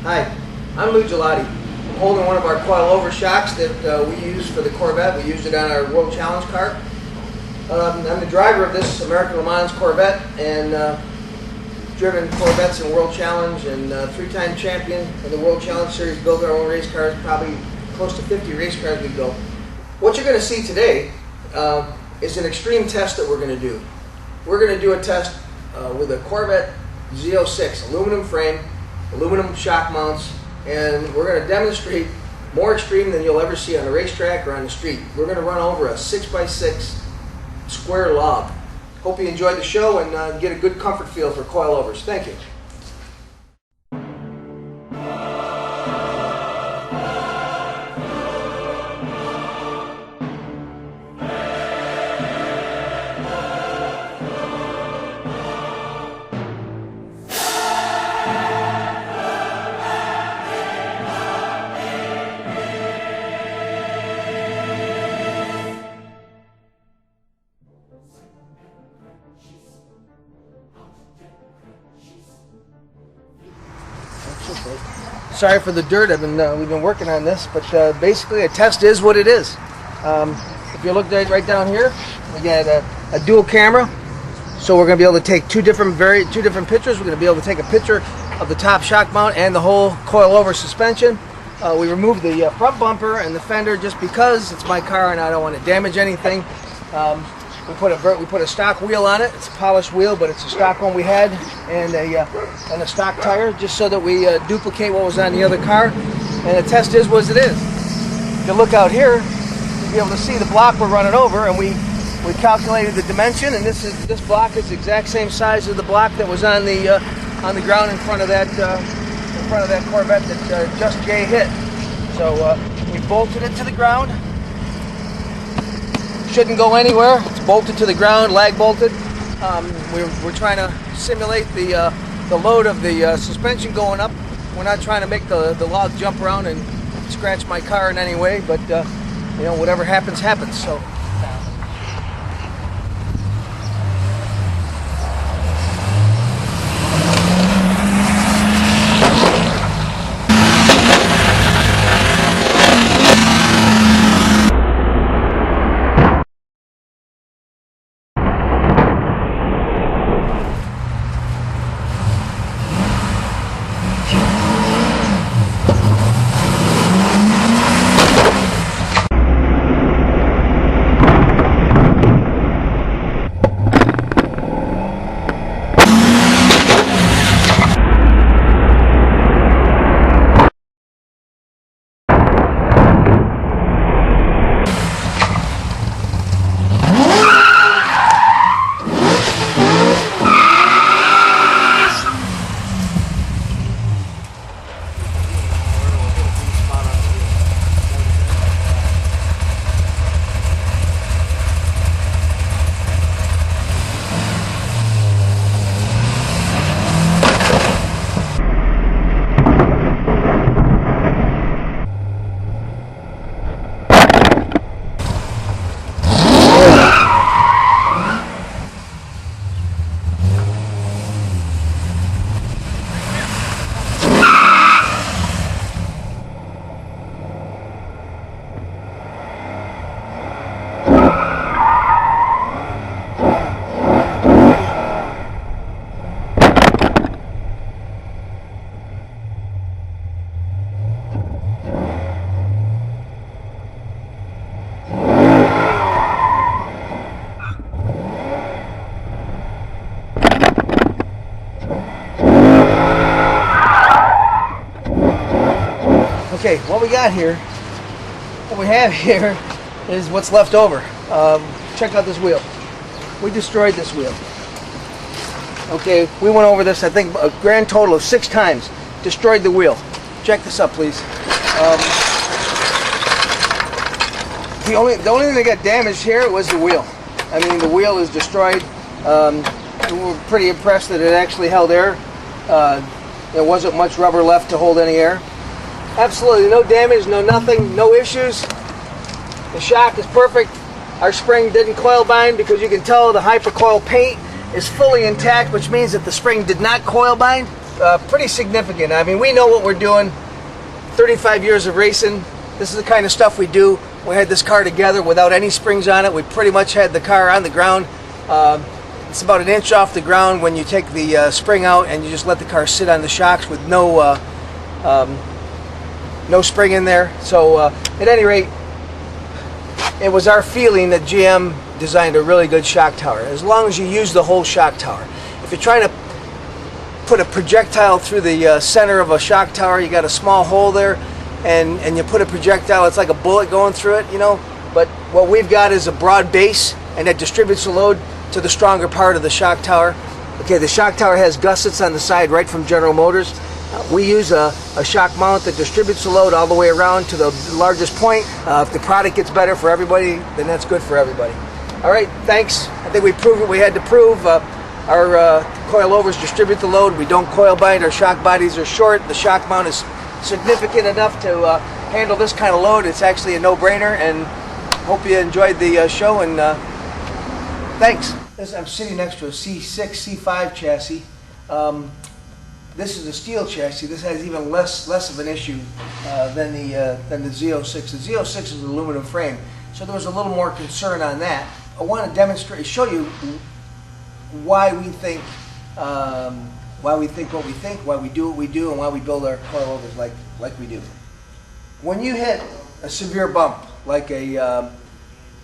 Hi, I'm Lou Gelati. I'm holding one of our coil over shocks that we use for the Corvette. We used it on our World Challenge car. I'm the driver of this American Le Mans Corvette and driven Corvettes in World Challenge and three-time champion of the World Challenge Series, built our own race cars, probably close to 50 race cars we built. What you're going to see today is an extreme test that we're going to do. We're going to do a test with a Corvette Z06, aluminum frame, aluminum shock mounts, and we're going to demonstrate more extreme than you'll ever see on a racetrack or on the street. We're going to run over a 6x6 square log. Hope you enjoyed the show and get a good comfort feel for coilovers. Thank you. Sorry for the dirt. We've been working on this, but basically a test is what it is. If you look right down here, we got a dual camera, so we're going to be able to take two different pictures. We're going to be able to take a picture of the top shock mount and the whole coilover suspension. We removed the front bumper and the fender just because it's my car and I don't want to damage anything. We put a stock wheel on it. It's a polished wheel, but it's a stock one we had, and a stock tire, just so that we duplicate what was on the other car. And the test is what it is. If you look out here, you'll be able to see the block we're running over, and we calculated the dimension, and this block is the exact same size as the block that was on the ground in front of that Corvette that Just Jay hit. So we bolted it to the ground. Shouldn't go anywhere. It's bolted to the ground, lag bolted. We're trying to simulate the load of the suspension going up. We're not trying to make the log jump around and scratch my car in any way, but whatever happens, happens. So. Okay, what we have here is what's left over. Check out this wheel. We destroyed this wheel. Okay, we went over this, I think, a grand total of 6 times. Destroyed the wheel. Check this up, please. The only thing that got damaged here was the wheel. I mean, the wheel is destroyed. We were pretty impressed that it actually held air. There wasn't much rubber left to hold any air. Absolutely no damage, no nothing, no issues. The shock is perfect. Our spring didn't coil bind because you can tell the hypercoil paint is fully intact, which means that the spring did not coil bind. pretty significant. I mean, we know what we're doing. 35 years of racing. This is the kind of stuff we do. We had this car together without any springs on it. We pretty much had the car on the ground. It's about an inch off the ground when you take the spring out, and you just let the car sit on the shocks with no spring in there. So at any rate, it was our feeling that GM designed a really good shock tower, as long as you use the whole shock tower. If you're trying to put a projectile through the center of a shock tower, you got a small hole there, and you put a projectile, it's like a bullet going through it, you know. But what we've got is a broad base, and it distributes the load to the stronger part of the shock tower. Okay, the shock tower has gussets on the side right from General Motors. We use a shock mount that distributes the load all the way around to the largest point. If the product gets better for everybody, then that's good for everybody. All right, thanks. I think we proved what we had to prove. Our coilovers distribute the load. We don't coil bind. Our shock bodies are short. The shock mount is significant enough to handle this kind of load. It's actually a no-brainer, and hope you enjoyed the show, and thanks. I'm sitting next to a C6, C5 chassis. This is a steel chassis. This has even less of an issue than the Z06. The Z06 is an aluminum frame, so there was a little more concern on that. I want to show you why we think what we think, why we do what we do, and why we build our coilovers like we do. When you hit a severe bump, like a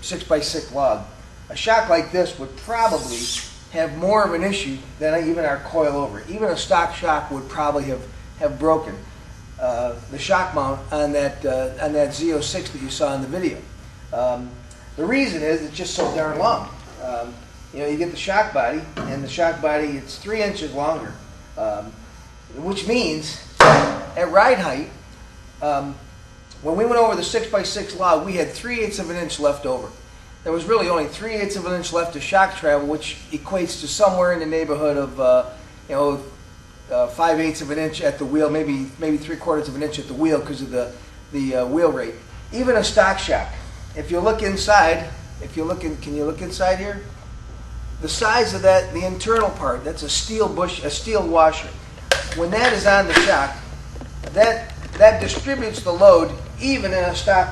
6x6 log, a shock like this would probably have more of an issue than even our coilover. Even a stock shock would probably have broken the shock mount on that Z06 that you saw in the video. The reason is it's just so darn long. You know, you get the shock body, and the shock body, it's 3 inches longer, which means at ride height, when we went over the 6x6 log, we had 3/8 of an inch left over. There was really only 3/8 of an inch left of shock travel, which equates to somewhere in the neighborhood of 5/8 of an inch at the wheel, maybe 3/4 of an inch at the wheel because of the wheel rate. Even a stock shock, if you look inside, can you look inside here? The size of that, the internal part, that's a steel washer. When that is on the shock, that distributes the load even in a stock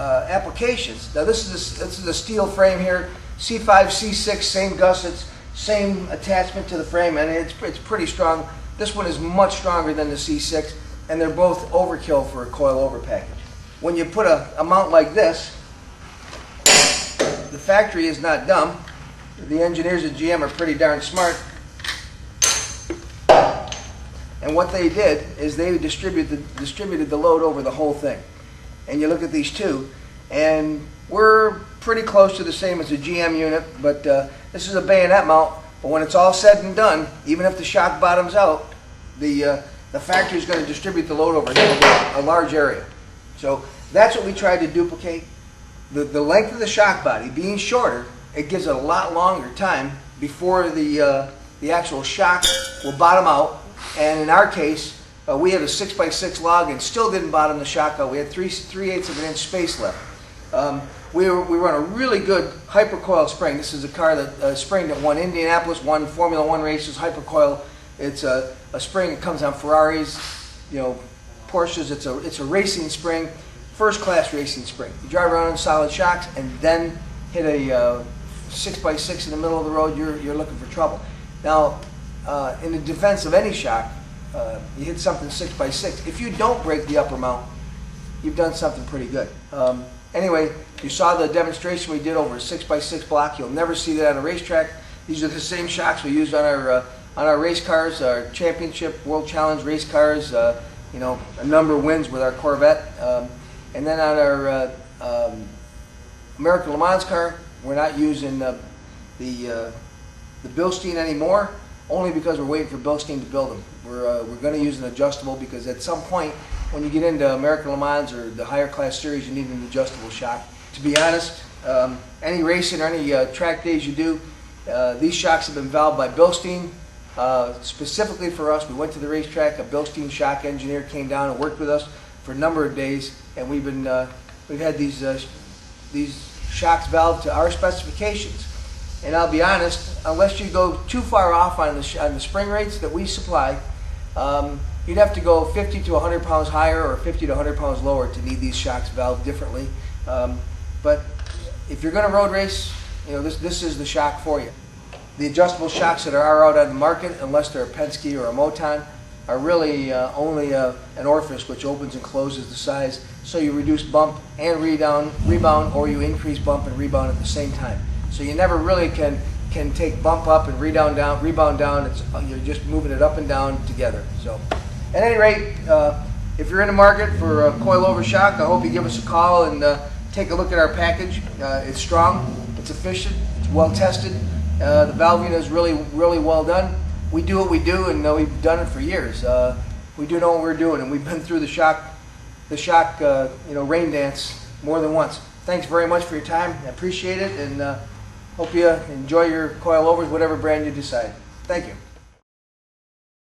applications. Now this is a steel frame here, C5, C6, same gussets, same attachment to the frame, and it's pretty strong. This one is much stronger than the C6, and they're both overkill for a coilover package. When you put a mount like this, the factory is not dumb. The engineers at GM are pretty darn smart. And what they did is they distributed the load over the whole thing. And you look at these two, and we're pretty close to the same as a GM unit, but this is a bayonet mount. But when it's all said and done, even if the shock bottoms out, the factory is going to distribute the load over a large area. So that's what we tried to duplicate. The length of the shock body being shorter, it gives it a lot longer time before the actual shock will bottom out. And in our case, we had a 6x6 log and still didn't bottom the shock out. We had 3/8 of an inch space left. We run a really good hypercoil spring. This is a car that spring that won Indianapolis, won Formula One races. Hypercoil. It's a spring that comes on Ferraris, you know, Porsches. It's a racing spring, first class racing spring. You drive around in solid shocks and then hit a 6x6 in the middle of the road, you're looking for trouble. Now, in the defense of any shock, you hit something 6x6. If you don't break the upper mount, you've done something pretty good. Anyway, you saw the demonstration we did over a 6x6 block. You'll never see that on a racetrack. These are the same shocks we used on our race cars, our championship, world challenge race cars. You know, a number of wins with our Corvette, and then on our American Le Mans car, we're not using the Bilstein anymore, only because we're waiting for Bilstein to build them. We're going to use an adjustable because at some point, when you get into American Le Mans or the higher class series, you need an adjustable shock. To be honest, any racing or any track days you do, these shocks have been valved by Bilstein. Specifically for us, we went to the racetrack. A Bilstein shock engineer came down and worked with us for a number of days, and we've had these shocks valved to our specifications. And I'll be honest, unless you go too far off on the spring rates that we supply, You'd have to go 50 to 100 pounds higher or 50 to 100 pounds lower to need these shocks valved differently. But if you're going to road race, this is the shock for you. The adjustable shocks that are out on the market, unless they're a Penske or a Moton, are really only an orifice which opens and closes the size, so you reduce bump and rebound, or you increase bump and rebound at the same time. So you never really can take bump up and rebound down. You're just moving it up and down together. So, at any rate, if you're in the market for a coil-over shock, I hope you give us a call and take a look at our package. It's strong, it's efficient, it's well tested. The valving is really well done. We do what we do, and we've done it for years. We do know what we're doing, and we've been through the shock rain dance more than once. Thanks very much for your time. I appreciate it, and hope you enjoy your coilovers, whatever brand you decide. Thank you.